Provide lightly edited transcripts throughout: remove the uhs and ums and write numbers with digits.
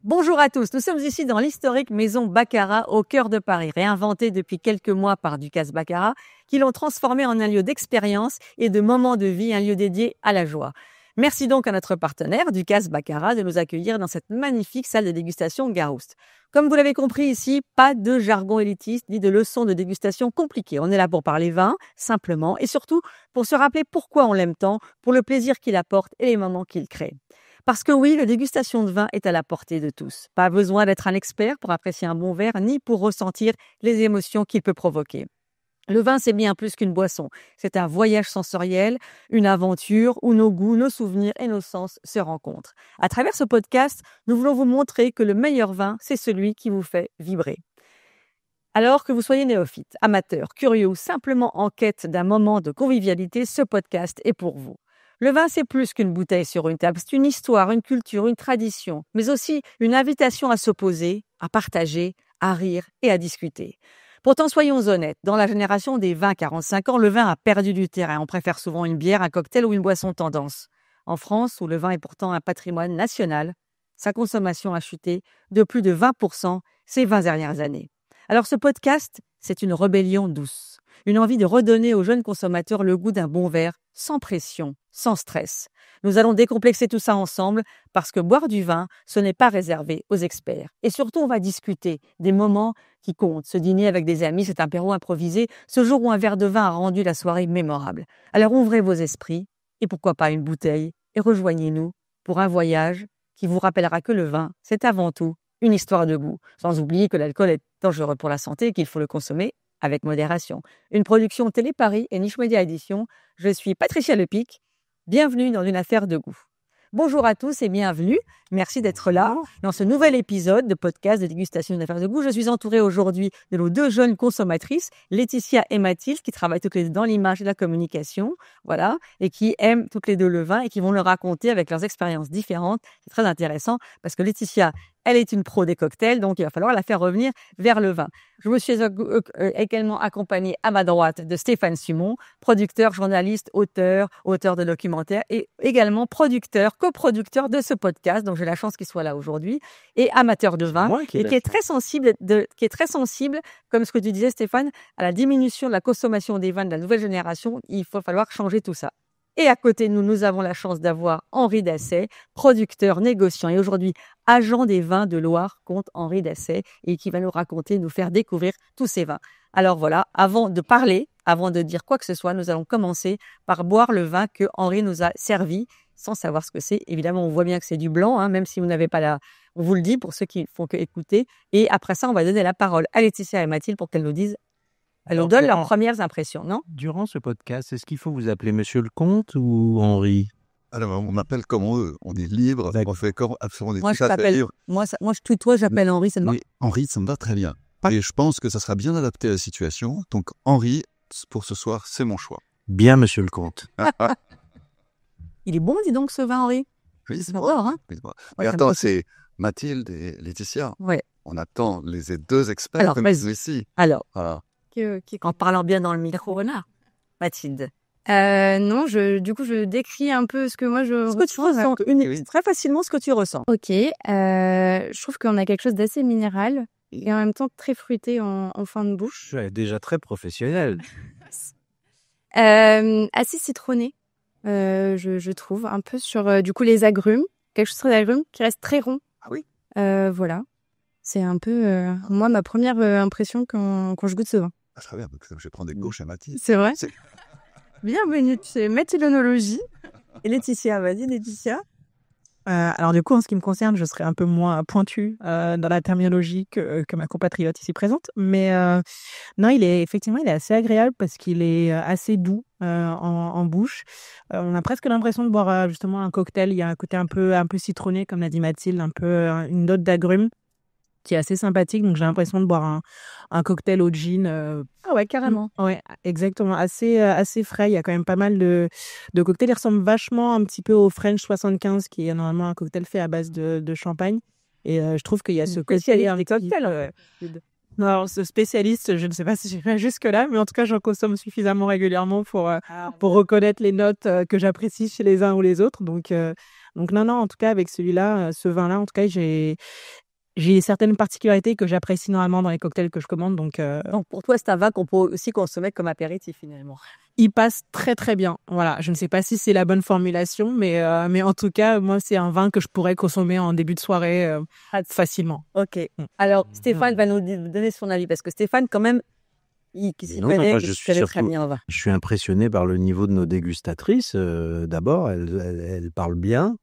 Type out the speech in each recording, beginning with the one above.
Bonjour à tous, nous sommes ici dans l'historique maison Baccarat au cœur de Paris, réinventée depuis quelques mois par Ducasse Baccarat, qui l'ont transformée en un lieu d'expérience et de moments de vie, un lieu dédié à la joie. Merci donc à notre partenaire, Ducasse Baccarat, de nous accueillir dans cette magnifique salle de dégustation Garouste. Comme vous l'avez compris ici, pas de jargon élitiste ni de leçons de dégustation compliquées. On est là pour parler vin, simplement, et surtout pour se rappeler pourquoi on l'aime tant, pour le plaisir qu'il apporte et les moments qu'il crée. Parce que oui, la dégustation de vin est à la portée de tous. Pas besoin d'être un expert pour apprécier un bon verre, ni pour ressentir les émotions qu'il peut provoquer. Le vin, c'est bien plus qu'une boisson. C'est un voyage sensoriel, une aventure où nos goûts, nos souvenirs et nos sens se rencontrent. À travers ce podcast, nous voulons vous montrer que le meilleur vin, c'est celui qui vous fait vibrer. Alors que vous soyez néophyte, amateur, curieux ou simplement en quête d'un moment de convivialité, ce podcast est pour vous. Le vin, c'est plus qu'une bouteille sur une table. C'est une histoire, une culture, une tradition, mais aussi une invitation à s'opposer, à partager, à rire et à discuter. Pourtant, soyons honnêtes, dans la génération des 20-45 ans, le vin a perdu du terrain. On préfère souvent une bière, un cocktail ou une boisson tendance. En France, où le vin est pourtant un patrimoine national, sa consommation a chuté de plus de 20% ces 20 dernières années. Alors ce podcast, c'est une rébellion douce, une envie de redonner aux jeunes consommateurs le goût d'un bon verre, sans pression, sans stress. Nous allons décomplexer tout ça ensemble parce que boire du vin, ce n'est pas réservé aux experts. Et surtout, on va discuter des moments qui comptent. Ce dîner avec des amis, cet apéro improvisé, ce jour où un verre de vin a rendu la soirée mémorable. Alors ouvrez vos esprits et pourquoi pas une bouteille et rejoignez-nous pour un voyage qui vous rappellera que le vin, c'est avant tout une histoire de goût. Sans oublier que l'alcool est dangereux pour la santé et qu'il faut le consommer avec modération. Une production Télé Paris et Niche Média Édition. Je suis Patricia Lepic. Bienvenue dans une affaire de goût. Bonjour à tous et bienvenue. Merci d'être là dans ce nouvel épisode de podcast de dégustation d'une affaire de goût. Je suis entourée aujourd'hui de nos deux jeunes consommatrices, Laetitia et Mathilde, qui travaillent toutes les deux dans l'image et la communication, voilà, et qui aiment toutes les deux le vin et qui vont le raconter avec leurs expériences différentes. C'est très intéressant parce que Laetitia, elle est une pro des cocktails, donc il va falloir la faire revenir vers le vin. Je me suis également accompagnée à ma droite de Stéphane Sumon, producteur, journaliste, auteur de documentaires et également coproducteur de ce podcast. Donc j'ai la chance qu'il soit là aujourd'hui et amateur de vin et qui est très sensible, comme ce que tu disais Stéphane, à la diminution de la consommation des vins de la nouvelle génération. Il va falloir changer tout ça. Et à côté de nous, nous avons la chance d'avoir Henri Dasset, producteur, négociant et aujourd'hui agent des vins de Loire Comte Henri Dasset et qui va nous raconter, nous faire découvrir tous ces vins. Alors voilà, avant de dire quoi que ce soit, nous allons commencer par boire le vin que Henri nous a servi sans savoir ce que c'est. Évidemment, on voit bien que c'est du blanc, même si vous n'avez pas on vous le dit pour ceux qui ne font que écouter. Et après ça, on va donner la parole à Laetitia et Mathilde pour qu'elles nous disent. Elles nous donnent leurs premières impressions, non ? Durant ce podcast, est-ce qu'il faut vous appeler Monsieur le Comte ou Henri ? Alors, on m'appelle comme on veut. On est libre. D'accord. On fait comme absolument. Moi, je t'appelle. Moi, je tutoie, j'appelle Henri, ça te va ? Oui, Henri, ça me va très bien. Et je pense que ça sera bien adapté à la situation. Donc, Henri, pour ce soir, c'est mon choix. Bien, Monsieur le Comte. Il est bon, dis donc, ce vin, Henri. Oui, c'est bon. Hein. Oui, c'est bon. Mais attends, c'est Mathilde et Laetitia. Ouais. On attend les deux experts alors, comme nous ici. Alors, voilà. En parlant bien dans le micro, renard, Mathilde. Non, du coup, je décris un peu ce que moi je ressens. Tu ressens très facilement ce que tu ressens. Ok. Je trouve qu'on a quelque chose d'assez minéral et en même temps très fruité en fin de bouche. Déjà très professionnel. Assez citronné, je trouve. Un peu sur, du coup, les agrumes. Quelque chose sur les agrumes qui reste très rond. Ah oui. Voilà. C'est un peu, moi, ma première impression quand je goûte ce vin. Ah, très bien, je vais prendre des gauches à Mathilde. C'est vrai. Bienvenue, c'est méthylonologie. Et Laetitia, vas-y Laetitia. Alors du coup, en ce qui me concerne, je serai un peu moins pointue dans la terminologie que ma compatriote ici présente. Mais non, il est assez agréable parce qu'il est assez doux en bouche. On a presque l'impression de boire justement un cocktail. Il y a un côté un peu citronné, comme l'a dit Mathilde, un peu une note d'agrumes qui est assez sympathique. Donc j'ai l'impression de boire un cocktail au gin. Ah ouais, carrément. Ouais, exactement. Assez frais. Il y a quand même pas mal de cocktails. Il ressemble vachement un petit peu au French 75, qui est normalement un cocktail fait à base de champagne. Et je trouve qu'il y a ce côté... Il y a des cocktails. Non, alors, ce spécialiste, je ne sais pas si j'irai jusque-là, mais en tout cas, j'en consomme suffisamment régulièrement pour reconnaître les notes que j'apprécie chez les uns ou les autres. Donc non, en tout cas, avec celui-là, ce vin-là, en tout cas, j'ai certaines particularités que j'apprécie normalement dans les cocktails que je commande. Donc pour toi, c'est un vin qu'on peut aussi consommer comme apéritif finalement. il passe très très bien. Voilà, je ne sais pas si c'est la bonne formulation, mais en tout cas, moi, c'est un vin que je pourrais consommer en début de soirée facilement. Ok. Alors, Stéphane va nous donner son avis parce que Stéphane, quand même, il s'y Non, connaît, moi, il je s'y suis connaît très surtout- bien en vin. Je suis impressionné par le niveau de nos dégustatrices. D'abord, elles parlent bien.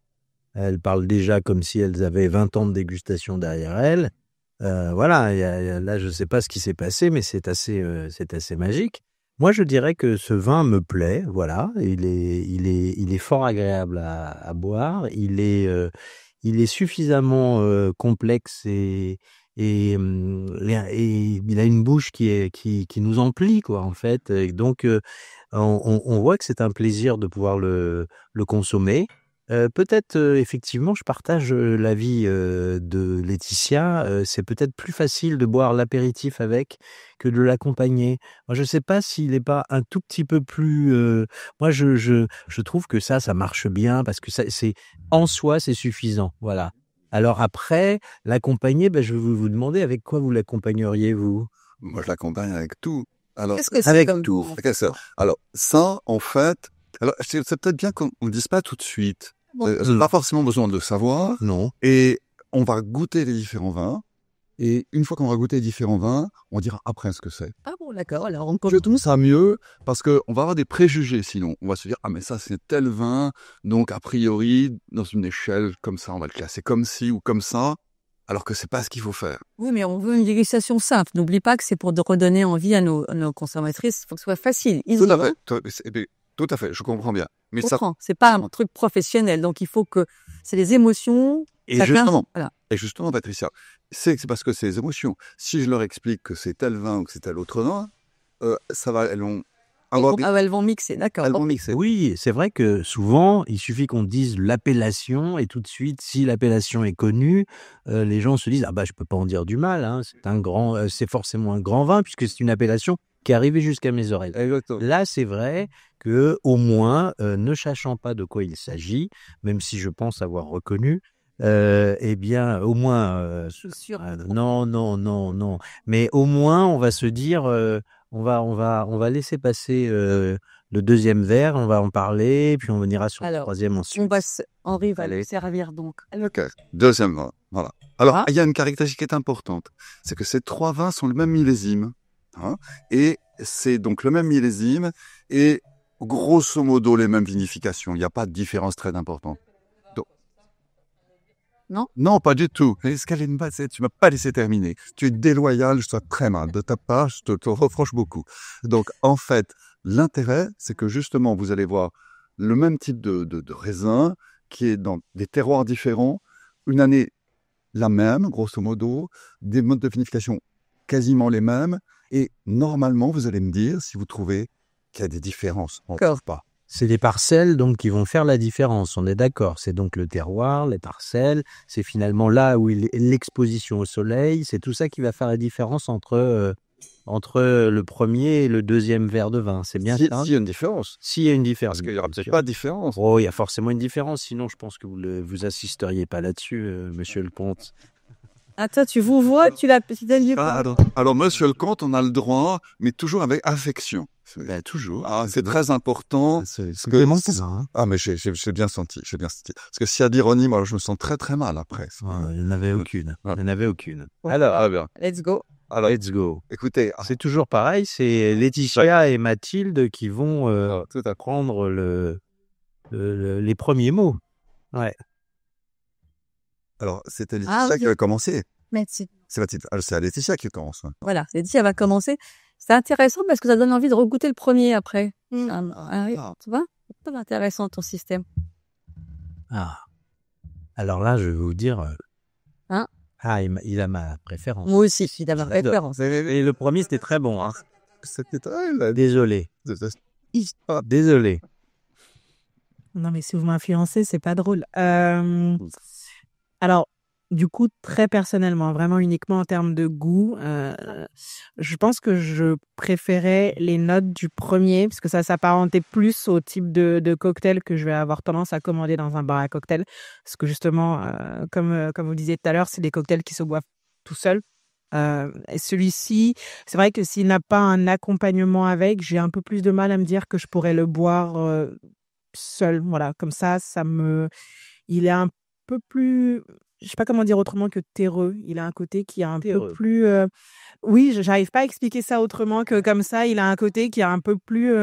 Elles parlent déjà comme si elles avaient 20 ans de dégustation derrière elles. Voilà, là, je ne sais pas ce qui s'est passé, mais c'est assez magique. Moi, je dirais que ce vin me plaît. Voilà, il est fort agréable à boire. Il est suffisamment complexe et il a une bouche qui nous emplit, quoi, en fait. Et donc, on voit que c'est un plaisir de pouvoir le consommer. Peut-être, effectivement, je partage l'avis de Laetitia. C'est peut-être plus facile de boire l'apéritif avec que de l'accompagner. Moi, je ne sais pas s'il n'est pas un tout petit peu plus. Moi, je trouve que ça marche bien parce que en soi, c'est suffisant. Voilà. Alors après, l'accompagner, je vais vous demander avec quoi vous l'accompagneriez, vous? Moi, je l'accompagne avec tout. Alors, Qu'est-ce que c'est Avec comme tout. vin? ok, alors, ça, en fait, alors, c'est peut-être bien qu'on ne le dise pas tout de suite. Bon. C'est pas forcément besoin de le savoir. Non. Et on va goûter les différents vins. Et une fois qu'on va goûter les différents vins, on dira après ce que c'est. Ah bon, d'accord. Alors, on Je trouve ça mieux parce qu'on va avoir des préjugés sinon. On va se dire, ah mais ça c'est tel vin, donc a priori, dans une échelle comme ça, on va le classer comme ci ou comme ça, alors que c'est pas ce qu'il faut faire. Oui, mais on veut une dégustation simple. N'oublie pas que c'est pour redonner envie à nos consommatrices. Il faut que ce soit facile. Tout à fait, tout à fait, je comprends bien. Mais Je ça, comprends. C'est pas un truc professionnel. Donc, il faut que c'est les émotions. et Chacun- justement, Voilà. Patricia, c'est parce que c'est les émotions. Si je leur explique que c'est tel vin ou que c'est tel autre vin, ça va, elles vont avoir des... Elles vont mixer, d'accord. Elles vont mixer. Oui, c'est vrai que souvent, il suffit qu'on dise l'appellation et tout de suite, si l'appellation est connue, les gens se disent je peux pas en dire du mal. Hein, c'est forcément un grand vin puisque c'est une appellation qui est arrivée jusqu'à mes oreilles. Exactement. Là, c'est vrai que au moins, ne sachant pas de quoi il s'agit, même si je pense avoir reconnu, eh bien, au moins, Je suis sûre. non. Mais au moins, on va se dire, on va laisser passer le deuxième verre, on va en parler, puis on ira sur le Alors, troisième ensuite. Henri va Allez. le servir donc. Ok. Deuxième vin. Voilà. Alors, Ah. il y a une caractéristique qui est importante. C'est que ces trois vins sont le même millésime. Hein, et c'est donc le même millésime et grosso modo les mêmes vinifications. Il n'y a pas de différence très importante. Donc... Non? Non, pas du tout. Tu m'as pas laissé terminer. Tu es déloyal, je suis très mal. De ta part, je te reproche beaucoup. Donc, en fait, l'intérêt, c'est que justement, vous allez voir le même type de raisin qui est dans des terroirs différents. Une année la même, grosso modo, des modes de vinification quasiment les mêmes. Et normalement, vous allez me dire si vous trouvez qu'il y a des différences. On ne D'accord. trouve pas. C'est les parcelles donc qui vont faire la différence, on est d'accord. C'est donc le terroir, les parcelles, c'est finalement là où l'exposition au soleil, c'est tout ça qui va faire la différence entre le premier et le deuxième verre de vin. C'est bien ça? S'il y a une différence. S'il y a une différence. Parce qu'il n'y aura peut-être pas de différence. Oh, il y a forcément une différence, sinon je pense que vous assisteriez pas là-dessus, monsieur le comte. Attends, tu vous vois, tu l'as petit allié. Alors, monsieur le comte, on a le droit, mais toujours avec affection. Toujours. Ah, c'est très important. C'est que- ça. Hein. Ah, mais j'ai bien senti, Parce que s'il y a d'ironie, moi, je me sens très très mal après. Il n'y en avait aucune. Ouais. Il n'y en avait aucune. Ah, bien. Let's go. Alors, Let's go. écoutez, C'est toujours pareil, c'est Laetitia et Mathilde qui vont tout à prendre les premiers mots. Ouais. alors, c'était Laetitia oui. qui va commencer. Merci. C'est à Laetitia qui commence. Ouais. Voilà, Laetitia va commencer. C'est intéressant parce que ça donne envie de regoûter le premier après. Oui, tu vois? C'est pas intéressant ton système. Ah. Alors là, je vais vous dire. Hein? Ah, il a ma préférence. Moi aussi, je suis d'avoir référence. Et le premier, c'était très bon. Hein. C'était très... Désolé. Désolé. Non, mais si vous m'influencez, c'est pas drôle. Alors, du coup, très personnellement, vraiment uniquement en termes de goût, je pense que je préférais les notes du premier, parce que ça s'apparentait plus au type de cocktail que je vais avoir tendance à commander dans un bar à cocktail. Parce que justement, comme vous disiez tout à l'heure, c'est des cocktails qui se boivent tout seuls. Et celui-ci, c'est vrai que s'il n'a pas un accompagnement avec, j'ai un peu plus de mal à me dire que je pourrais le boire seul. Voilà, comme ça il est un peu plus, je sais pas comment dire autrement que terreux. Il a un côté qui est un peu Terreux. plus, oui, j'arrive pas à expliquer ça autrement que comme ça. Il a un côté qui est un peu plus,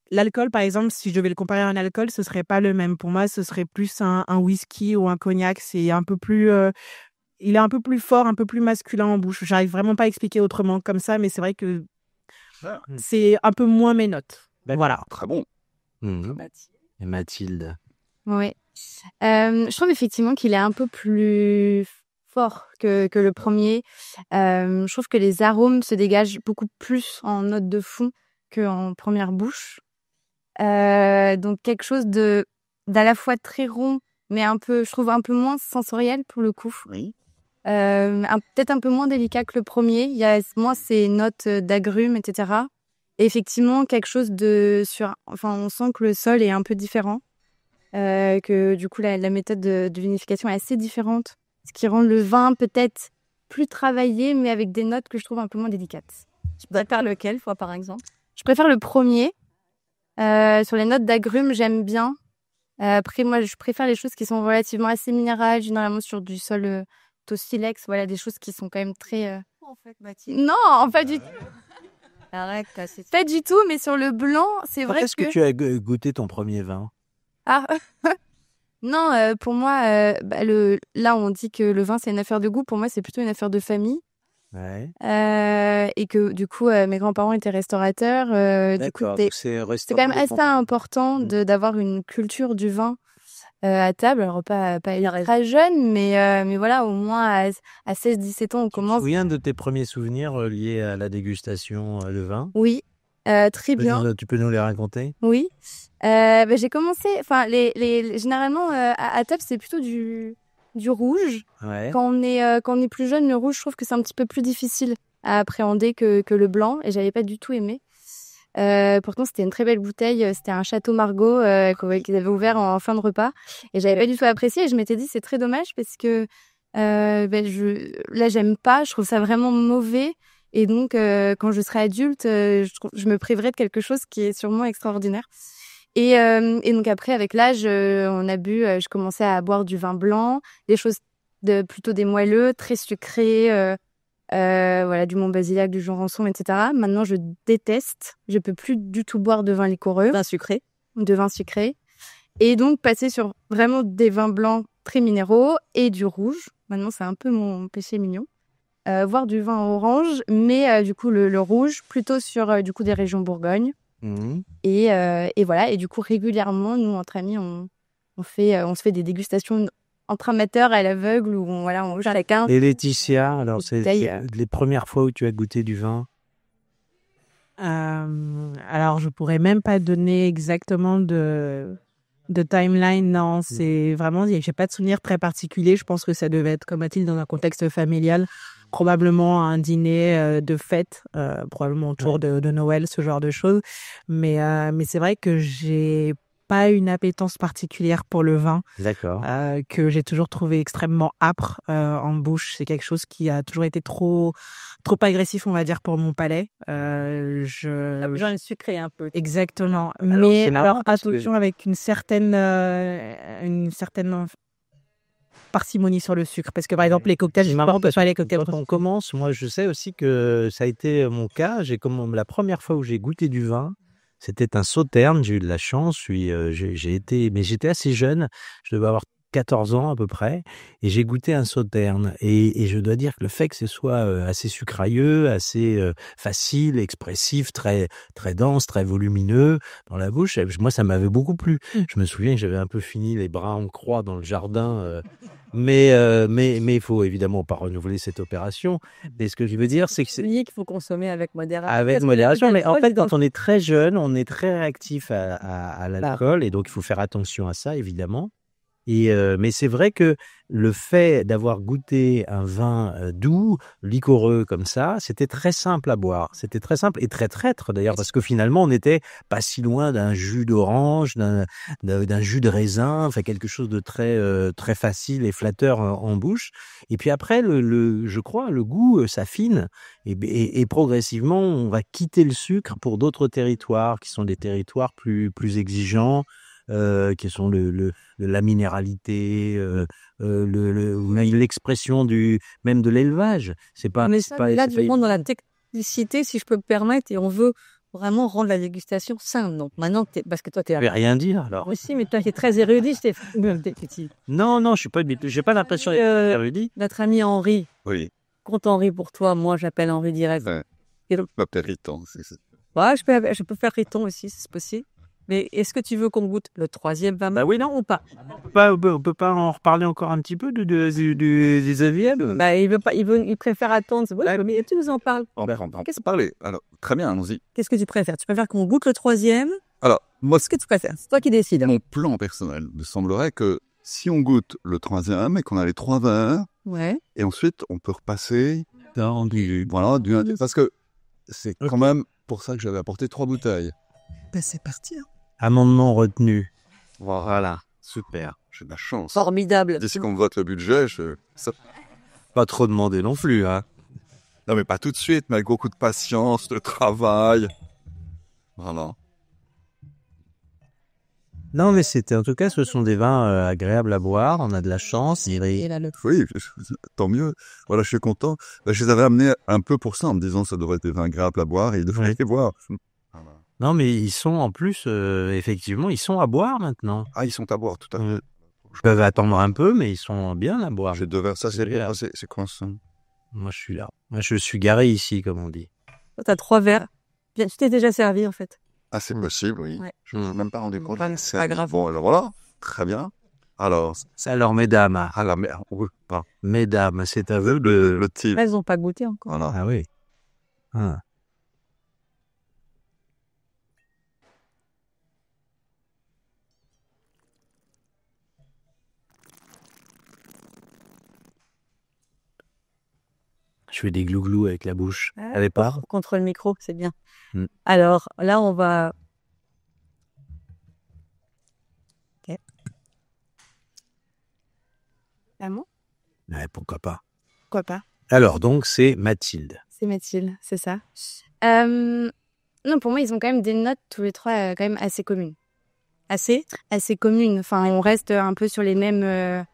l'alcool, par exemple, si je devais le comparer à un alcool, ce serait pas le même. Pour moi, ce serait plus un whisky ou un cognac. C'est un peu plus, il est un peu plus fort, un peu plus masculin en bouche. J'arrive vraiment pas à expliquer autrement comme ça, mais c'est vrai que c'est un peu moins mes notes. Voilà. Très bon. Mhm. Et Mathilde. Ouais. Je trouve effectivement qu'il est un peu plus fort que le premier. Je trouve que les arômes se dégagent beaucoup plus en note de fond qu'en première bouche. Donc quelque chose d'à la fois très rond, mais je trouve un peu moins sensoriel pour le coup. Oui. Peut-être un peu moins délicat que le premier. Il y a moins ces notes d'agrumes, etc. Et effectivement, quelque chose on sent que le sol est un peu différent. Que du coup, la méthode de vinification est assez différente. Ce qui rend le vin peut-être plus travaillé, mais avec des notes que je trouve un peu moins délicates. Tu préfères lequel, toi, par exemple? Je préfère le premier. Sur les notes d'agrumes, j'aime bien. Après, moi, je préfère les choses qui sont relativement assez minérales, généralement sur du sol silex, voilà, des choses qui sont quand même très... En fait, Mathilde. Non, pas du tout. Arrête, c'est Pas du tout, mais sur le blanc, c'est Quand vrai est-ce que tu as goûté ton premier vin? Ah, non, pour moi, là, on dit que le vin, c'est une affaire de goût. Pour moi, c'est plutôt une affaire de famille. Ouais. Et que, du coup, mes grands-parents étaient restaurateurs. Du coup, D'accord. c'est Donc c'est quand même assez restaurant. important d'avoir une culture du vin à table. Alors, pas très jeune, mais voilà, au moins à 16-17 ans, on Tu te commence. souviens de tes premiers souvenirs liés à la dégustation de vin? Oui, très bien. Tu peux nous les raconter? Oui. J'ai commencé, enfin, généralement, à table, c'est plutôt du rouge. Ouais. Quand on est plus jeune, le rouge, je trouve que c'est un petit peu plus difficile à appréhender que le blanc, et j'avais pas du tout aimé. Pourtant, c'était une très belle bouteille. C'était un Château Margaux qu'ils avaient ouvert en fin de repas, et j'avais pas du tout apprécié. Et je m'étais dit, c'est très dommage parce que là, j'aime pas. Je trouve ça vraiment mauvais. Et donc, quand je serai adulte, je me priverai de quelque chose qui est sûrement extraordinaire. Et donc après, avec l'âge, je commençais à boire du vin blanc, des choses plutôt des moelleux, très sucrés, voilà, du Mont-Basillac, du Jurançon, etc. Maintenant, je déteste. Je peux plus du tout boire de vin liquoreux, vin sucré. de vin sucré. Et donc, passer sur vraiment des vins blancs très minéraux et du rouge. Maintenant, c'est un peu mon péché mignon. Voire du vin orange, mais du coup, le rouge, plutôt sur du coup des régions Bourgogne. Mhm. Et voilà. Et du coup, régulièrement, nous, entre amis, on se fait des dégustations entre amateurs à l'aveugle où on chacun. Et Laetitia, alors c'est bouteille, les premières fois où tu as goûté du vin? Alors, je pourrais même pas donner exactement de timeline. Non, c'est vraiment, j'ai pas de souvenir très particulier. Je pense que ça devait être, comme Mathilde, dans un contexte familial, probablement un dîner de fête, probablement autour de Noël, ce genre de choses. Mais c'est vrai que j'ai pas une appétence particulière pour le vin, D'accord. que j'ai toujours trouvé extrêmement âpre en bouche. C'est quelque chose qui a toujours été trop agressif, on va dire, pour mon palais. J'en ai sucré un peu. Exactement. c'est Mais marrant alors, parce que- attention, avec une certaine parcimonie sur le sucre. Parce que, par exemple, les cocktails, C'est je marrant porte parce pas les que cocktails. quand on commence, moi je sais aussi que ça a été mon cas. La première fois où j'ai goûté du vin, c'était un Sauterne. J'ai eu de la chance. Mais j'étais assez jeune. Je devais avoir 14 ans à peu près, et j'ai goûté un Sauterne. Et je dois dire que le fait que ce soit assez sucrailleux, assez facile, expressif, très très dense, très volumineux dans la bouche, moi ça m'avait beaucoup plu. Je me souviens que j'avais un peu fini les bras en croix dans le jardin. Mais il faut évidemment pas renouveler cette opération. Mais ce que je veux dire, c'est que c'est Qu'il faut consommer avec modération. avec modération. Mais en fait, quand on est très jeune, on est très réactif à l'alcool, et donc il faut faire attention à ça, évidemment. Mais c'est vrai que le fait d'avoir goûté un vin doux, liquoreux comme ça, c'était très simple à boire. C'était très simple et très traître d'ailleurs, parce que finalement, on n'était pas si loin d'un jus d'orange, d'un jus de raisin, enfin quelque chose de très facile et flatteur en bouche. Et puis après, je crois, le goût s'affine et progressivement, on va quitter le sucre pour d'autres territoires qui sont des territoires plus exigeants. Qui sont la minéralité, l'expression même de l'élevage. C'est pas. Mais c'est ça, pas, là, c'est du pas- moment dans la technicité, si je peux me permettre, et on veut vraiment rendre la dégustation simple. Donc maintenant, parce que toi, Je vais rien dire alors. aussi, mais toi, qui es très érudit, Stéphane. Non, je suis pas. J'ai pas l'impression d'être érudit. Notre ami Henri, Oui. compte Henri pour toi, moi j'appelle Henri direct. Ouais. Et donc- M'appelle Riton. Ouais, je peux faire Riton aussi, c'est possible. Mais est-ce que tu veux qu'on goûte le troisième vin? Bah oui, non ou pas? On peut pas en reparler encore un petit peu des aviennes. Bah, il préfère attendre. Ouais, mais tu nous en parles. On va parler. Alors, très bien, allons-y. Qu'est-ce que tu préfères? Tu préfères qu'on goûte le troisième? Alors, moi, Qu'est-ce que tu préfères? C'est toi qui décides. mon plan personnel me semblerait que si on goûte le troisième et qu'on a les 3 vins, Ouais. et ensuite on peut repasser Voilà, parce que c'est quand même pour ça que j'avais apporté 3 bouteilles. Ben c'est parti. Amendement retenu. Voilà, super, j'ai de la chance. Formidable. D'ici qu'on vote le budget, Pas trop demandé non plus, hein. non mais pas tout de suite, mais avec beaucoup de patience, de travail. Voilà. Non, mais en tout cas, ce sont des vins agréables à boire. On a de la chance. Et là, le Oui, tant mieux. Voilà, je suis content. Ben, je les avais amenés un peu pour ça, en me disant que ça devrait être des vins agréables à boire et ils devraient les boire. Voilà. Non, mais ils sont en plus, effectivement, ils sont à boire maintenant. Ah, ils sont à boire, tout à fait. Ils peuvent attendre un peu, mais ils sont bien à boire. J'ai 2 verres. Ça, C'est bien. c'est quoi ça? Moi, je suis là. Moi, je suis garé ici, comme on dit. Toi, t'as 3 verres. Bien, tu t'es déjà servi, en fait. Ah, c'est possible, oui. Ouais. Je ne me suis même pas rendu compte. C'est pas grave. Bon, alors voilà. Très bien. Alors, Alors, mesdames, la merde. mesdames, c'est à vous Le type. Elles n'ont pas goûté encore. Voilà. Ah oui. Ah. Je fais des glouglous avec la bouche. Ah, T'avais pas? Contre le micro, c'est bien. Mm. Alors, là, on va... Ok. Vraiment? Ouais, pourquoi pas. Pourquoi pas? Alors, donc, c'est Mathilde. C'est Mathilde, c'est ça. Non, pour moi, ils ont quand même des notes, tous les trois, quand même assez communes. Assez? Assez communes. Enfin, on reste un peu sur les mêmes,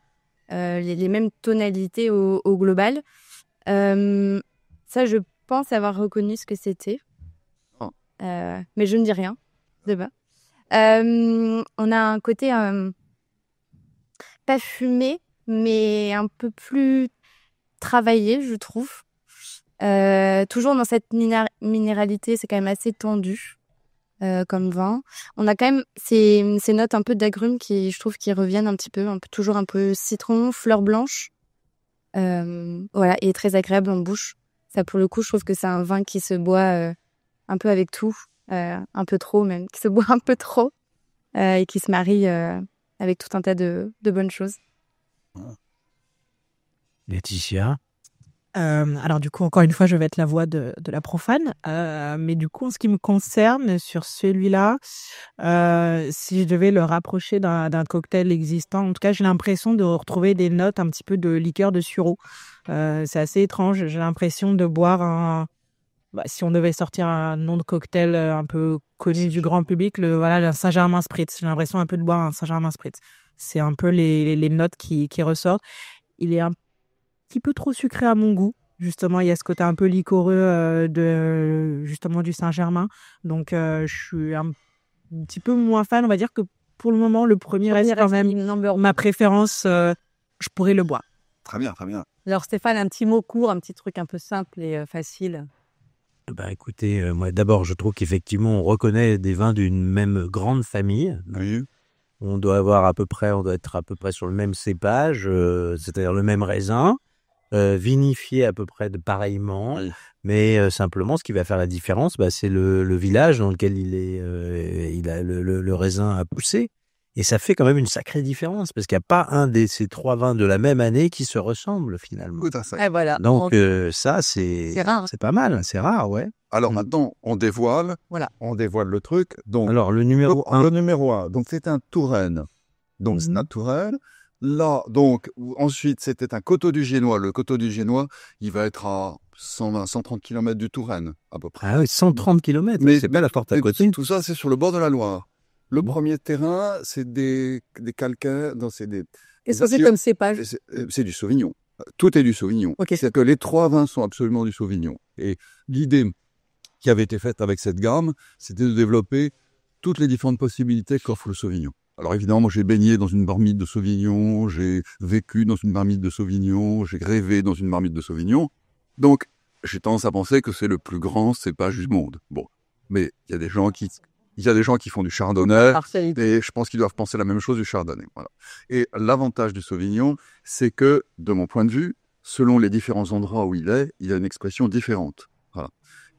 les mêmes tonalités au global. Ça, je pense avoir reconnu ce que c'était. Oh. Mais je ne dis rien. De bas. On a un côté pas fumé, mais un peu plus travaillé, je trouve. Toujours dans cette minéralité, c'est quand même assez tendu comme vin. On a quand même ces notes un peu d'agrumes qui, je trouve, qui reviennent un petit peu, toujours un peu citron, fleur blanche. Voilà, et très agréable en bouche. Ça, pour le coup, je trouve que c'est un vin qui se boit un peu avec tout, un peu trop même, qui se boit un peu trop et qui se marie avec tout un tas de bonnes choses. Laetitia. Alors du coup, encore une fois, je vais être la voix de la profane. Mais du coup, en ce qui me concerne, sur celui-là, si je devais le rapprocher d'un cocktail existant, en tout cas, j'ai l'impression de retrouver des notes un petit peu de liqueur de sureau. C'est assez étrange. J'ai l'impression de boire si on devait sortir un nom de cocktail un peu connu du grand public, le Saint-Germain Spritz. J'ai l'impression un peu de boire un Saint-Germain Spritz. C'est un peu les notes qui ressortent. Il est un petit peu trop sucré à mon goût. Justement, il y a ce côté un peu liquoreux justement du Saint-Germain. Donc, je suis un petit peu moins fan. On va dire que pour le moment, le premier reste quand même ma préférence. Je pourrais le boire. Très bien, très bien. Alors, Stéphane, un petit mot court, un petit truc un peu simple et facile. Bah, écoutez, moi, d'abord, je trouve qu'effectivement, on reconnaît des vins d'une même grande famille. Oui. On doit être à peu près sur le même cépage, c'est-à-dire le même raisin, vinifié à peu près pareillement. Oui. Mais simplement, ce qui va faire la différence, c'est le village dans lequel le raisin a poussé. Et ça fait quand même une sacrée différence parce qu'il n'y a pas un de ces 3 vins de la même année qui se ressemblent finalement. Tout à fait. Et voilà. Donc ça, c'est rare, hein. c'est pas mal, c'est rare, ouais. Alors maintenant, on dévoile. Voilà. On dévoile le truc. Donc, Alors le numéro 1, le numéro 1, donc c'est un Touraine. Donc c'est un Touraine. Là, donc, ensuite, c'était un coteau du Génois. Le coteau du Génois, il va être à 120, 130 km du Touraine, à peu près. ah oui, 130 km, Mais- c'est pas la porte à Et côté. tout ça, c'est sur le bord de la Loire. Le premier terrain, c'est des calcaires, non, c'est des... Qu'est-ce que c'est comme cépage? C'est du Sauvignon. Tout est du Sauvignon. Ok. C'est-à-dire que les 3 vins sont absolument du Sauvignon. Et l'idée qui avait été faite avec cette gamme, c'était de développer toutes les différentes possibilités qu'offre le Sauvignon. Alors évidemment, moi j'ai baigné dans une marmite de Sauvignon, j'ai vécu dans une marmite de Sauvignon, j'ai rêvé dans une marmite de Sauvignon. Donc, j'ai tendance à penser que c'est le plus grand cépage du monde. Bon, mais il y a des gens qui font du Chardonnay. Partialité. Et je pense qu'ils doivent penser la même chose du Chardonnay. Voilà. Et l'avantage du Sauvignon, c'est que, de mon point de vue, selon les différents endroits où il a une expression différente. Voilà.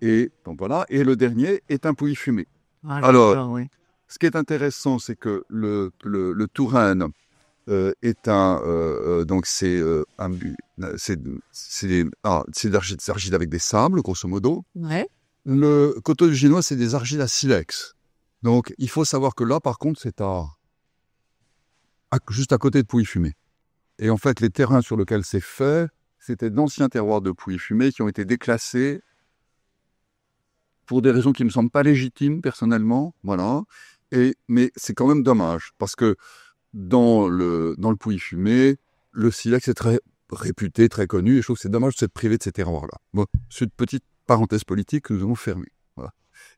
Et donc voilà. Et le dernier est un Pouilly fumé. Ah, Alors, d'accord, oui. Ce qui est intéressant, c'est que le Touraine est donc c'est des argiles avec des sables, grosso modo. Ouais. Le coteau du Génois, c'est des argiles à silex. Donc, il faut savoir que là, par contre, c'est juste à côté de Pouilly-Fumé. Et en fait, les terrains sur lesquels c'est fait, c'était d'anciens terroirs de Pouilly-Fumé qui ont été déclassés pour des raisons qui ne me semblent pas légitimes, personnellement. Voilà. Mais c'est quand même dommage, parce que dans le Pouilly-Fumé, le silex est très réputé, très connu, et je trouve que c'est dommage de s'être privé de ces terroirs-là. Bon, c'est une petite parenthèse politique que nous avons fermée. Voilà.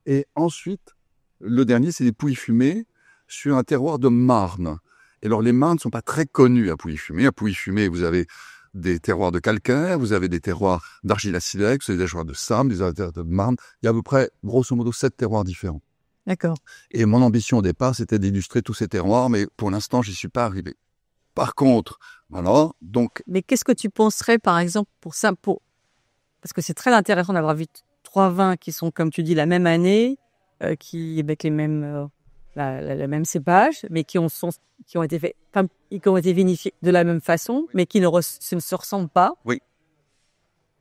Et ensuite, le dernier, c'est des Pouilly-Fumé sur un terroir de Marne. Et alors, les Marnes ne sont pas très connus à Pouilly-Fumé. À Pouilly-Fumé, vous avez des terroirs de calcaire, vous avez des terroirs d'argile à silex, vous avez des terroirs de sable, des terroirs de marne. Il y a à peu près, grosso modo, 7 terroirs différents. D'accord. Et mon ambition au départ, c'était d'illustrer tous ces terroirs, mais pour l'instant, j'y suis pas arrivé. Par contre, voilà, donc... Mais qu'est-ce que tu penserais, par exemple, parce que c'est très intéressant d'avoir vu 3 vins qui sont, comme tu dis, la même année, qui avec les mêmes, la même cépage, mais qui ont été faits, qui ont été vinifiés de la même façon, mais qui ne se ressemblent pas. Oui.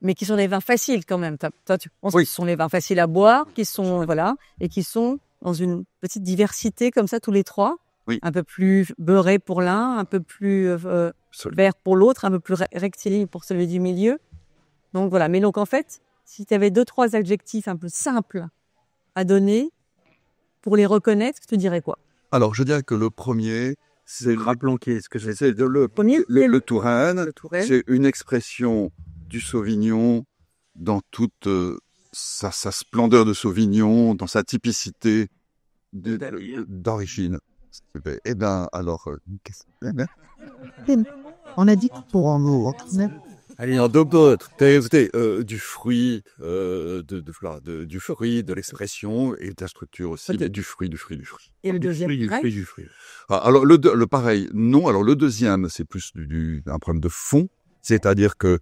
Mais qui sont des vins faciles quand même. Toi, tu penses Oui. que ce sont les vins faciles à boire, qui sont, voilà, et qui sont dans une petite diversité comme ça, tous les 3. Oui. Un peu plus beurré pour l'un, un peu plus vert pour l'autre, un peu plus rectiligne pour celui du milieu. Donc voilà. Mais donc en fait, si tu avais 2-3 adjectifs un peu simples à donner pour les reconnaître, tu dirais quoi? Alors, je dirais que le premier, c'est... Rappelons qu'est-ce que C'est le Premier, le Touraine. le Touraine. C'est une expression du Sauvignon dans toute sa splendeur de Sauvignon, dans sa typicité d'origine. Eh bien, alors... On a dit pour un mot. Allez, en deux mots, du fruit, du fruit, de l'expression et de la structure aussi, mais du fruit. Et le deuxième, du fruit. Ah, alors, le pareil, non. Alors, le deuxième, c'est plus un problème de fond. C'est-à-dire que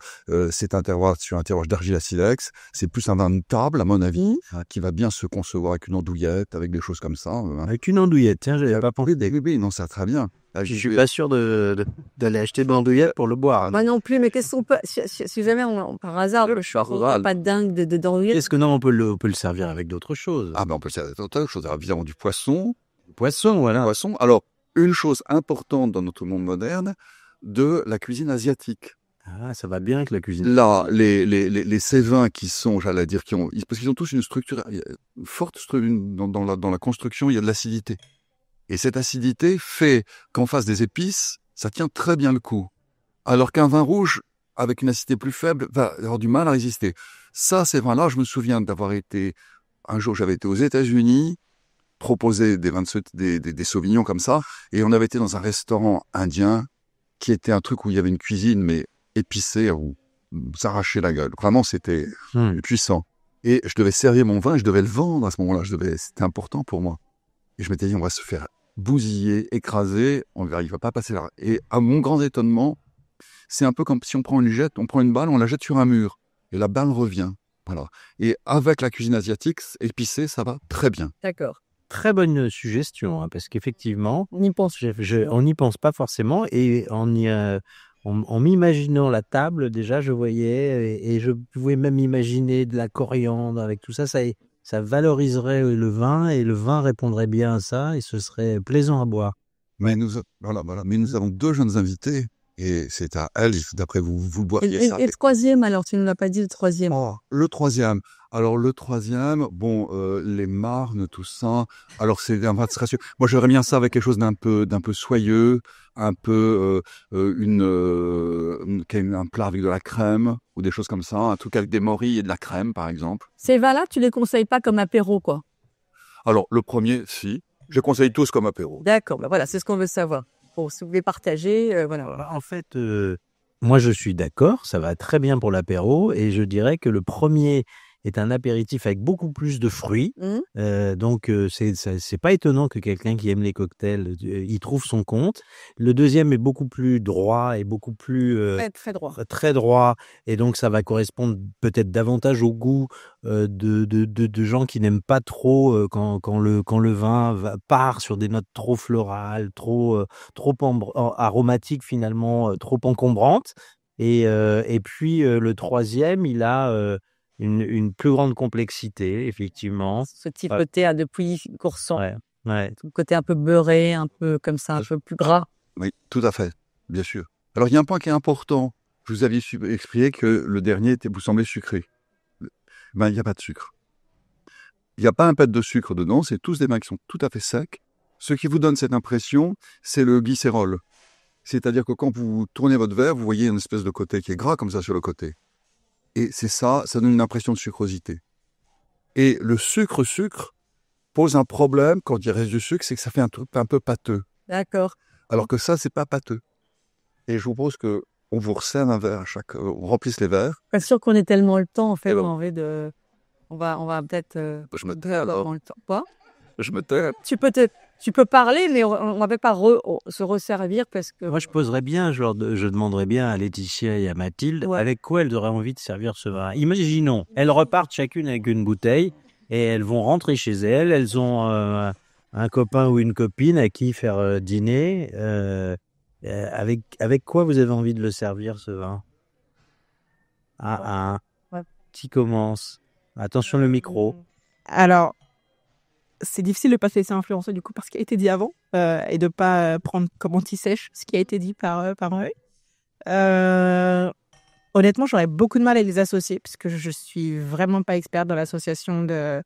c'est un terroir sur un terroir d'argile à silex. C'est plus un vin de table, à mon avis, qui va bien se concevoir avec une andouillette, avec des choses comme ça. Avec une andouillette, tiens, j'avais pas pensé. Oui, non, ça très bien. Je suis pas sûr d'aller acheter de l'andouillette pour le boire. Moi non plus, mais qu'est-ce qu'on peut, si jamais par hasard, je suis pas dingue d'andouillette. Est-ce que non, on peut le servir avec d'autres choses? Ah, ben on peut le servir avec d'autres choses. Alors, évidemment, du poisson. Poisson, voilà. Poisson. Alors, une chose importante dans notre monde moderne, de la cuisine asiatique. Ah, ça va bien avec la cuisine. Là, ces vins qui sont, j'allais dire, parce qu'ils ont tous une structure forte dans la construction, il y a de l'acidité. Et cette acidité fait qu'en face des épices, ça tient très bien le coup. Alors qu'un vin rouge, avec une acidité plus faible, va avoir du mal à résister. Ça, ces vins-là, je me souviens d'avoir été, un jour, j'avais été aux États-Unis, proposer des sauvignons comme ça, et on avait été dans un restaurant indien, qui était un truc où il y avait une cuisine, mais épicé, où s'arracher la gueule. Vraiment, c'était puissant. Et je devais servir mon vin et je devais le vendre à ce moment-là. C'était important pour moi. Et je m'étais dit, on va se faire bousiller, écraser, il va pas passer là. Et à mon grand étonnement, c'est un peu comme si on prend une balle, on la jette sur un mur. Et la balle revient. Voilà. Et avec la cuisine asiatique, épicée, ça va très bien. D'accord. très bonne suggestion, hein, parce qu'effectivement, On y pense. on n'y pense pas forcément et en m'imaginant la table, déjà, je voyais et je pouvais même imaginer de la coriandre avec tout ça. Ça valoriserait le vin et le vin répondrait bien à ça et ce serait plaisant à boire. Mais voilà. Mais nous avons 2 jeunes invités et c'est à elles, d'après vous boiriez ça. Et le troisième, alors, tu ne l'as pas dit, le troisième. Oh, le troisième. Alors, le troisième, bon, les marnes, tout ça. Alors, c'est un vin de rassurant. Moi, j'aurais bien ça avec quelque chose d'un peu soyeux, un peu, un plat avec de la crème ou des choses comme ça. Un truc avec des morilles et de la crème, par exemple. Ces vins-là, tu les conseilles pas comme apéro, quoi. Alors, le premier, si. Je conseille tous comme apéro. D'accord, bah voilà, c'est ce qu'on veut savoir. Bon, si vous voulez partager, voilà. En fait, moi, je suis d'accord, ça va très bien pour l'apéro et je dirais que le premier est un apéritif avec beaucoup plus de fruits. Donc, c'est pas étonnant que quelqu'un qui aime les cocktails y trouve son compte. Le deuxième est beaucoup plus droit et beaucoup plus Très, très droit. très droit et donc ça va correspondre peut-être davantage au goût de gens qui n'aiment pas trop quand le vin part sur des notes trop florales, trop aromatiques finalement, trop encombrantes. Et puis le troisième, il a une plus grande complexité, effectivement. Ce petit côté depuis coursant. Ouais. Le côté un peu beurré, un peu comme ça, un peu plus gras. Oui, tout à fait, bien sûr. Alors, il y a un point qui est important. Vous aviez expliqué que le dernier vous semblait sucré. Ben, il n'y a pas de sucre. Il n'y a pas un pet de sucre dedans, c'est tous des vins qui sont tout à fait secs. Ce qui vous donne cette impression, c'est le glycérol. C'est-à-dire que quand vous tournez votre verre, vous voyez une espèce de côté qui est gras comme ça sur le côté. Et c'est ça donne une impression de sucrosité. Et le sucre pose un problème quand il reste du sucre, c'est que ça fait un truc un peu pâteux. D'accord. Alors que ça, c'est pas pâteux. Et je vous propose que on vous resserre un verre à chaque, on remplisse les verres. Pas sûr qu'on ait tellement le temps, en fait, Eh ben. on a envie de... On va peut-être... Je me tais alors. le temps. Quoi? Je me tais. Tu peux parler, mais on va pas se resservir parce que... Moi, je poserais bien, je demanderais bien à Laetitia et à Mathilde avec quoi elles auraient envie de servir ce vin. Imaginons, elles repartent chacune avec une bouteille et elles vont rentrer chez elles. Elles ont un copain ou une copine à qui faire dîner. Avec quoi vous avez envie de le servir, ce vin? Ouais. Qui commence? Attention le micro. Alors, c'est difficile de pas se laisser influencer du coup par ce qui a été dit avant et de pas prendre comme anti-sèche ce qui a été dit par eux. Honnêtement, j'aurais beaucoup de mal à les associer parce que je suis vraiment pas experte dans l'association de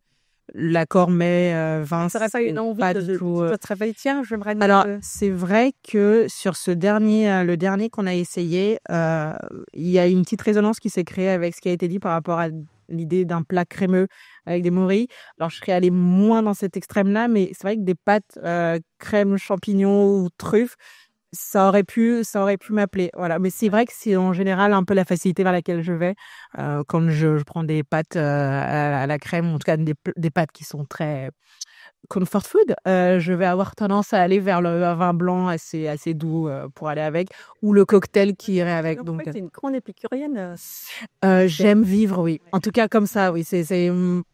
l'accord mets vin. Ça serait pas une envie du tout. Tu te réveilles, tiens, j'aimerais... Alors, c'est vrai que sur le dernier qu'on a essayé, il y a une petite résonance qui s'est créée avec ce qui a été dit par rapport à l'idée d'un plat crémeux avec des morilles. Alors, je serais allée moins dans cet extrême-là, mais c'est vrai que des pâtes crème, champignons ou truffes, ça aurait pu m'appeler. Voilà. Mais c'est vrai que c'est en général un peu la facilité vers laquelle je vais quand je prends des pâtes à la crème, en tout cas des pâtes qui sont très comfort food. Je vais avoir tendance à aller vers le vin blanc assez doux pour aller avec, ou le cocktail qui irait avec. Donc, c'est une grande épicurienne. j'aime vivre, oui. En tout cas, comme ça, oui.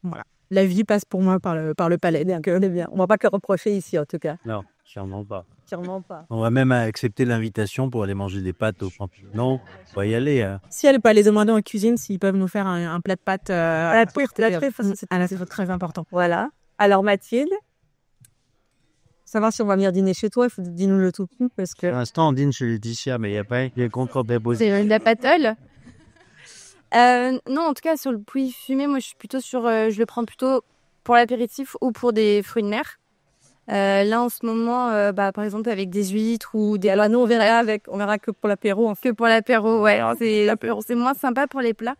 Voilà. La vie passe pour moi par le palais. Donc, on est bien. On va pas te le reprocher ici, en tout cas. Non, sûrement pas. Sûrement pas. On va même accepter l'invitation pour aller manger des pâtes aux champignons. Non, on va y aller. Hein. Si elle peut aller demander en cuisine s'ils peuvent nous faire un plat de pâtes. La truffe, c'est très important. Voilà. Alors, Mathilde, savoir si on va venir dîner chez toi, il faut dis-nous le tout plus parce que... Pour l'instant, on dîne chez Laetitia, mais il n'y a pas de contre-déposé. C'est de la patole. Non, en tout cas, sur le pouilly fumé, moi, je suis plutôt je le prends plutôt pour l'apéritif ou pour des fruits de mer. Là, en ce moment, par exemple, avec des huîtres ou des... Alors, nous, on verra que pour l'apéro. Que pour l'apéro, ouais. Alors, c'est moins sympa pour les plats.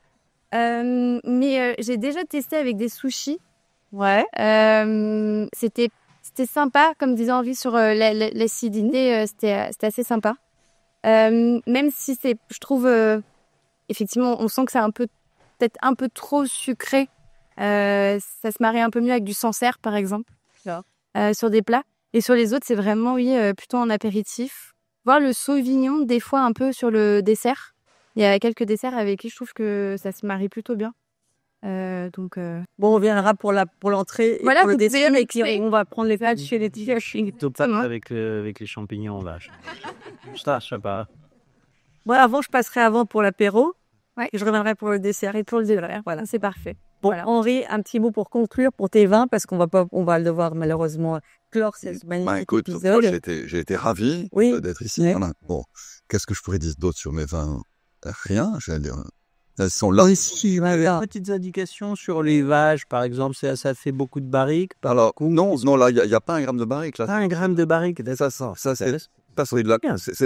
Mais j'ai déjà testé avec des sushis. Ouais. C'était sympa, comme disait Henri sur l'acidité, c'était assez sympa. Même si je trouve, effectivement, on sent que c'est peut-être un peu trop sucré. Ça se marie un peu mieux avec du Sancerre, par exemple, sur des plats. Et sur les autres, c'est vraiment, oui, plutôt en apéritif. Voire le sauvignon, des fois, un peu sur le dessert. Il y a quelques desserts avec qui je trouve que ça se marie plutôt bien. Donc, Bon, on viendra pour l'entrée et Voilà, pour le vous pouvez dessert, et puis mixer. on va prendre les pâtes chez les tiges. Topate avec les champignons, vache. Ça, je sais pas. Moi, je passerai avant pour l'apéro. Ouais. Et je reviendrai pour le dessert et pour le dessert. Voilà. c'est parfait. Bon, Voilà. Henri, un petit mot pour conclure pour tes vins, parce qu'on va devoir malheureusement clore ce magnifique Écoute, moi, épisode. j'ai été ravi Oui. d'être ici. Oui. Voilà. Bon, qu'est-ce que je pourrais dire d'autre sur mes vins? Rien, j'allais dire. Elles sont là. Petites indications sur les vaches, par exemple, ça fait beaucoup de barriques. Alors, non, là, il y a pas un gramme de barrique, là. Pas un gramme de barrique. Ça, c'est de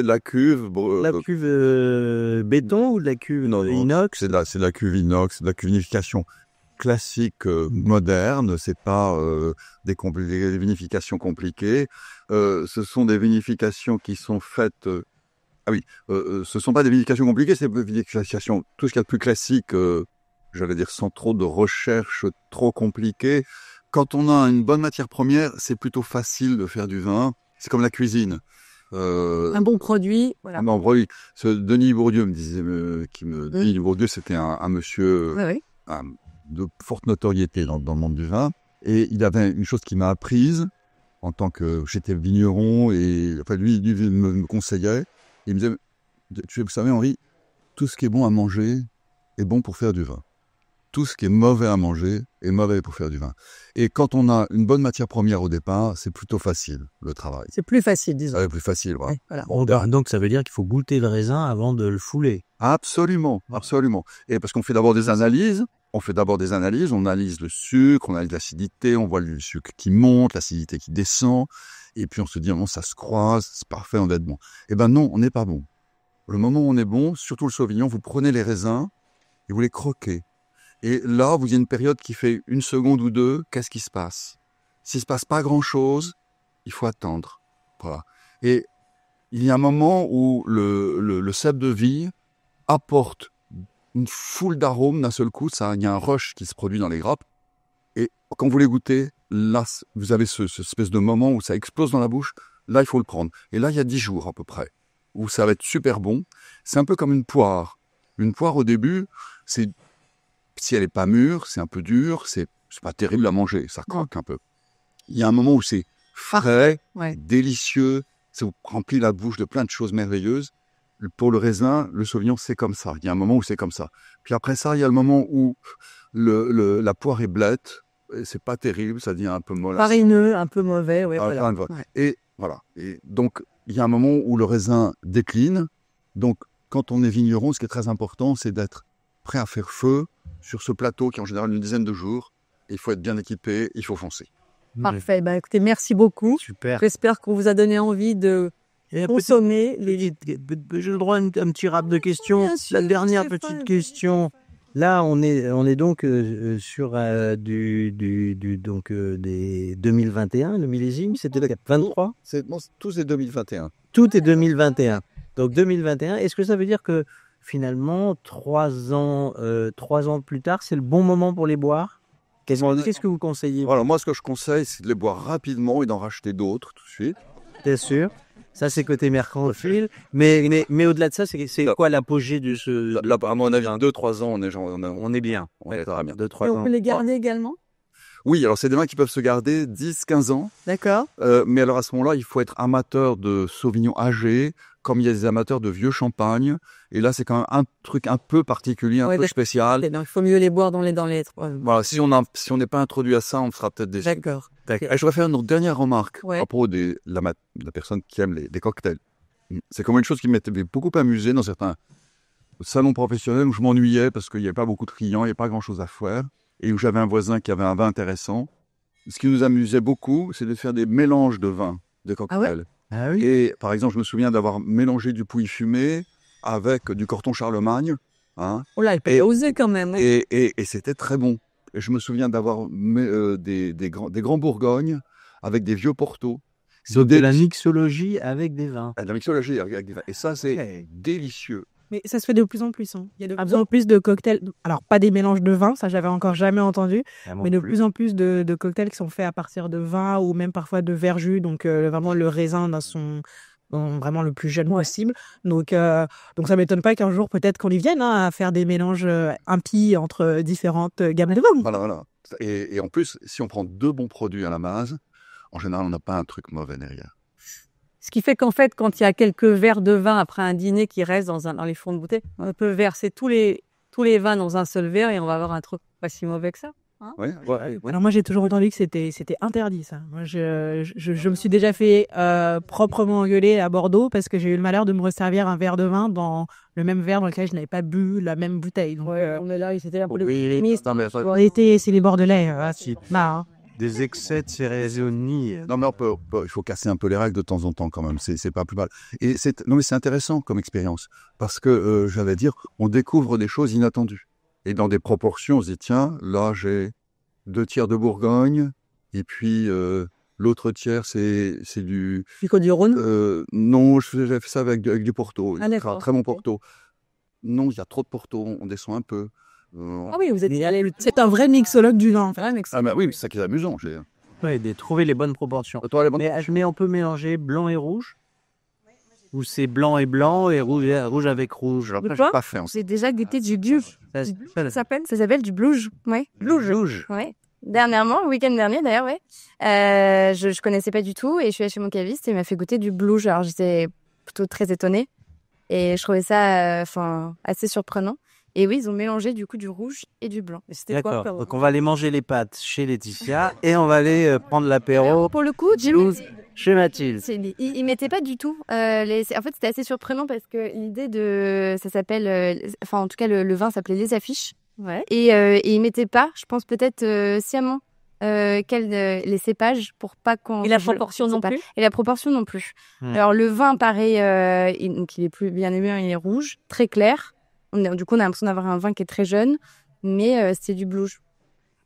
la cuve. La cuve béton ou de la cuve inox? C'est de la cuve inox, c'est de la cuve vinification classique, moderne. C'est pas des vinifications compliquées. Ce sont des vinifications qui sont faites. Ce sont pas des vinifications compliquées, c'est des vinifications tout ce qu'il y a de plus classique. J'allais dire sans trop de recherche trop compliquée. Quand on a une bonne matière première, c'est plutôt facile de faire du vin. C'est comme la cuisine. Un bon produit. Voilà. Non, Denis Bourdieu me disait, Denis Bourdieu, c'était un monsieur de forte notoriété dans le monde du vin. Et il avait une chose qui m'a apprise en tant que j'étais vigneron, et enfin lui me conseillait. Il me disait, vous savez Henri, tout ce qui est bon à manger est bon pour faire du vin. Tout ce qui est mauvais à manger est mauvais pour faire du vin. Et quand on a une bonne matière première au départ, c'est plutôt facile, le travail. C'est plus facile, disons. C'est plus facile, voilà. Oui, voilà. Bon, donc ça veut dire qu'il faut goûter le raisin avant de le fouler. Absolument. Et parce qu'on fait d'abord des analyses. On analyse le sucre, on analyse l'acidité, on voit le sucre qui monte, l'acidité qui descend. Et puis on se dit, non, ça se croise, c'est parfait, on va être bon. Eh ben non, on n'est pas bon. Le moment où on est bon, surtout le Sauvignon, vous prenez les raisins et vous les croquez. Et là, vous avez une période qui fait 1 seconde ou 2, qu'est-ce qui se passe? S'il se passe pas grand-chose, il faut attendre. Voilà. Et il y a un moment où le cèpe de vie apporte une foule d'arômes d'un seul coup. Il y a un rush qui se produit dans les grappes. Et quand vous les goûtez, là, vous avez ce espèce de moment où ça explose dans la bouche. Là, il faut le prendre. Et là, il y a 10 jours à peu près, où ça va être super bon. C'est un peu comme une poire. Une poire, au début, si elle n'est pas mûre, c'est un peu dur, c'est pas terrible à manger, ça croque un peu. Il y a un moment où c'est frais, délicieux, ça vous remplit la bouche de plein de choses merveilleuses. Pour le raisin, le Sauvignon, c'est comme ça. Il y a un moment où c'est comme ça. Puis après ça, il y a le moment où la poire est blette, et c'est pas terrible, ça devient un peu molle. Farineux, un peu mauvais, voilà. Et voilà. Et donc, il y a un moment où le raisin décline. Donc, quand on est vigneron, ce qui est très important, c'est d'être prêt à faire feu sur ce plateau qui est en général une dizaine de jours. Il faut être bien équipé, il faut foncer. Parfait. Écoutez, merci beaucoup. Super. J'espère qu'on vous a donné envie de consommer J'ai le droit à un petit rap de questions. Bien sûr, La dernière Stéphane. petite question. Là, on est donc sur des 2021, le millésime, c'était le 23. Tous les 2021. Tout est 2021. Donc 2021, est-ce que ça veut dire que finalement, 3 ans plus tard, c'est le bon moment pour les boire? Qu'est-ce que vous conseillez? Voilà, moi, ce que je conseille, c'est de les boire rapidement et d'en racheter d'autres tout de suite. Bien sûr. Ça, c'est côté mercantile. Mais au-delà de ça, c'est quoi l'apogée de ce... Là, à mon avis, 2-3 ans, On est bien. on est très bien. 2-3 Et ans. on peut les garder également? Oui, alors c'est des vins qui peuvent se garder 10-15 ans. D'accord. Mais alors à ce moment-là, il faut être amateur de Sauvignon âgé, comme il y a des amateurs de vieux champagne. Et là, c'est quand même un truc un peu particulier, un peu spécial. Donc, il faut mieux les boire dans les Voilà, si on n'est pas introduit à ça, on sera peut-être déçu. D'accord. Et je voudrais faire une dernière remarque à Ouais. propos de la personne qui aime les cocktails. C'est comme une chose qui m'était beaucoup amusé dans certains salons professionnels où je m'ennuyais parce qu'il n'y avait pas beaucoup de clients, il n'y avait pas grand-chose à faire, et où j'avais un voisin qui avait un vin intéressant. Ce qui nous amusait beaucoup, c'est de faire des mélanges de vins, de cocktails. Ah oui. Et par exemple, je me souviens d'avoir mélangé du Pouilly fumé avec du Corton Charlemagne. Hein, Oh là, il peut oser quand même. et c'était très bon. Et je me souviens d'avoir des grands Bourgognes avec des vieux Porto. Donc de la mixologie avec des vins. La mixologie avec des vins. Et ça, c'est délicieux. Mais ça se fait de plus en plus. Il y a de plus en plus de cocktails. Alors, pas des mélanges de vin, ça j'avais encore jamais entendu. Mais de plus en plus de cocktails qui sont faits à partir de vin ou même parfois de verjus. Donc, vraiment le raisin dans son vraiment le plus jeune possible. Donc ça m'étonne pas qu'un jour, peut-être qu'on y vienne à faire des mélanges impies entre différentes gammes de vin. Voilà. Et en plus, si on prend 2 bons produits à la base, en général, on n'a pas un truc mauvais derrière. Ce qui fait qu'en fait, quand il y a quelques verres de vin après un dîner qui restent dans les fonds de bouteille, on peut verser tous les vins dans un seul verre et on va avoir un truc pas si mauvais que ça. Ouais. Alors moi, j'ai toujours entendu que c'était interdit, ça. Moi, je me suis déjà fait proprement engueuler à Bordeaux parce que j'ai eu le malheur de me resservir un verre de vin dans le même verre dans lequel je n'avais pas bu la même bouteille. Donc, On est là, c'était un peu en été, c'est les Bordelais. Des excès de cérémonie. Non, mais il faut casser un peu les règles de temps en temps quand même. C'est pas plus mal. Et c'est intéressant comme expérience parce que j'allais dire, on découvre des choses inattendues et dans des proportions. On se dit tiens, là j'ai 2 tiers de Bourgogne et puis l'autre tiers c'est du Côte du Rhône. non, j'ai fait ça avec du Porto. D'accord. Très bon Porto. Non, il y a trop de Porto. On descend un peu. Ah oui, vous êtes allé. C'est un vrai mixologue du vin. Ah bah oui, c'est ça qui est amusant. Ouais, de trouver les bonnes proportions. Toi, les bonnes- Mais on peut mélanger blanc et rouge. Ou c'est blanc et blanc et rouge avec rouge. Alors, De ça, quoi j'ai pas fait. En J'ai déjà goûté du bluge. Ça Ça s'appelle du bluge. Ouais. Rouge. Ouais. Dernièrement, le week-end dernier d'ailleurs, ouais. Je connaissais pas du tout et je suis allée chez mon caviste et il m'a fait goûter du bluge. Alors j'étais plutôt très étonnée et je trouvais ça, assez surprenant. Et oui, ils ont mélangé du coup du rouge et du blanc. Et c'était quoi D'accord. Donc on va aller manger les pâtes chez Laetitia et on va aller prendre l'apéro Pour le coup, chez Mathilde. ils mettaient pas du tout. En fait, c'était assez surprenant parce que ça s'appelle, en tout cas, le vin s'appelait Les Affiches. Ouais. Et ils mettaient pas, je pense peut-être sciemment, les cépages pour pas qu'on. Et la proportion non plus. Et la proportion non plus. Hmm. Alors le vin, pareil, donc il est plus bien aimé, il est rouge, très clair. Du coup, on a l'impression d'avoir un vin qui est très jeune, mais c'est du bluge.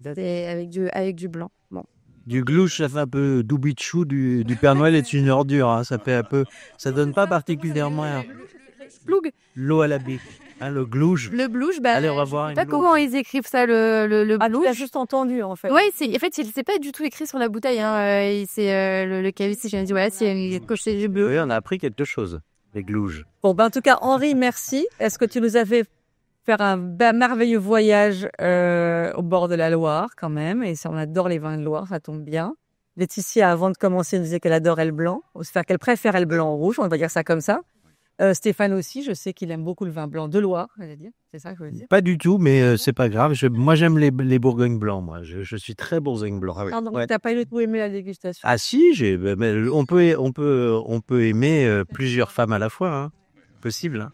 C'est avec du blanc. Bon. Du glouche, ça fait un peu doubichou du Père Noël est une ordure. Hein. Ça fait un peu. Ça donne pas particulièrement Ploug. l'eau à la bique. Hein, le glouche. Le bluge, Allez, on va voir je sais une pas comment ils écrivent ça, le Ah, tu bluge. l'as juste entendu en fait. Ouais, en fait, c'est pas du tout écrit sur la bouteille. C'est le caviste qui m'a dit voilà, c'est coché du bleu. Oui, on a appris quelque chose. Les glouges. Bon, en tout cas, Henri, merci. Est-ce que tu nous as fait faire un merveilleux voyage au bord de la Loire quand même. Et ça, on adore les vins de Loire, ça tombe bien. Laetitia, avant de commencer, nous disait qu'elle adorait le blanc, enfin qu'elle préférait le blanc au rouge, on va dire ça comme ça. Stéphane aussi, je sais qu'il aime beaucoup le vin blanc de Loire, j'allais dire. C'est ça que je veux dire. Pas du tout, mais c'est pas grave. Moi, j'aime les Bourgognes blancs. Moi, je suis très Bourgogne blanc. Ah oui. Pardon, Ouais. t'as pas du tout aimé la dégustation. Ah si, mais on peut aimer plusieurs femmes à la fois. Hein. Possible. Hein.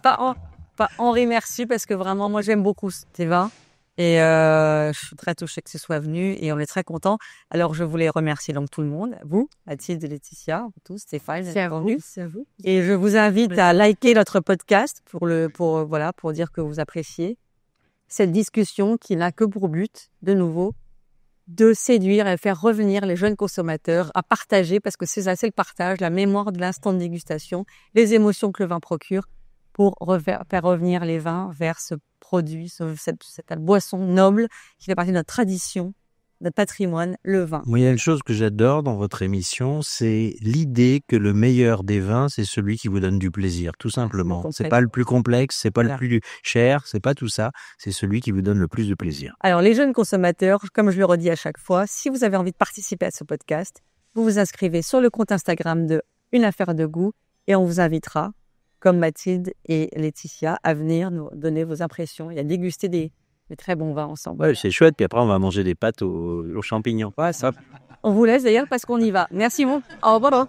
Pas Henri, merci, parce que vraiment, moi, j'aime beaucoup tes vins. Et je suis très touchée que ce soit venu et on est très contents. Alors, je voulais remercier donc tout le monde, vous, Mathilde et Laetitia, vous tous, Stéphane, C'est à vous. c'est à vous. Et je vous invite à liker notre podcast pour dire que vous appréciez cette discussion qui n'a que pour but, de nouveau, de séduire et faire revenir les jeunes consommateurs à partager, parce que c'est ça, c'est le partage, la mémoire de l'instant de dégustation, les émotions que le vin procure, pour faire revenir les vins vers ce produit, cette boisson noble qui fait partie de notre tradition, notre patrimoine, le vin. Moi, il y a une chose que j'adore dans votre émission, c'est l'idée que le meilleur des vins, c'est celui qui vous donne du plaisir, tout simplement. C'est pas le plus complexe, c'est pas le plus cher, c'est pas tout ça, c'est celui qui vous donne le plus de plaisir. Alors, les jeunes consommateurs, comme je le redis à chaque fois, si vous avez envie de participer à ce podcast, vous vous inscrivez sur le compte Instagram de Une Affaire de Goût et on vous invitera, comme Mathilde et Laetitia, à venir nous donner vos impressions et à déguster des très bons vins ensemble. Ouais, c'est chouette. Puis après, on va manger des pâtes aux champignons. Ouais, ça. On vous laisse d'ailleurs parce qu'on y va. Merci beaucoup. Au revoir.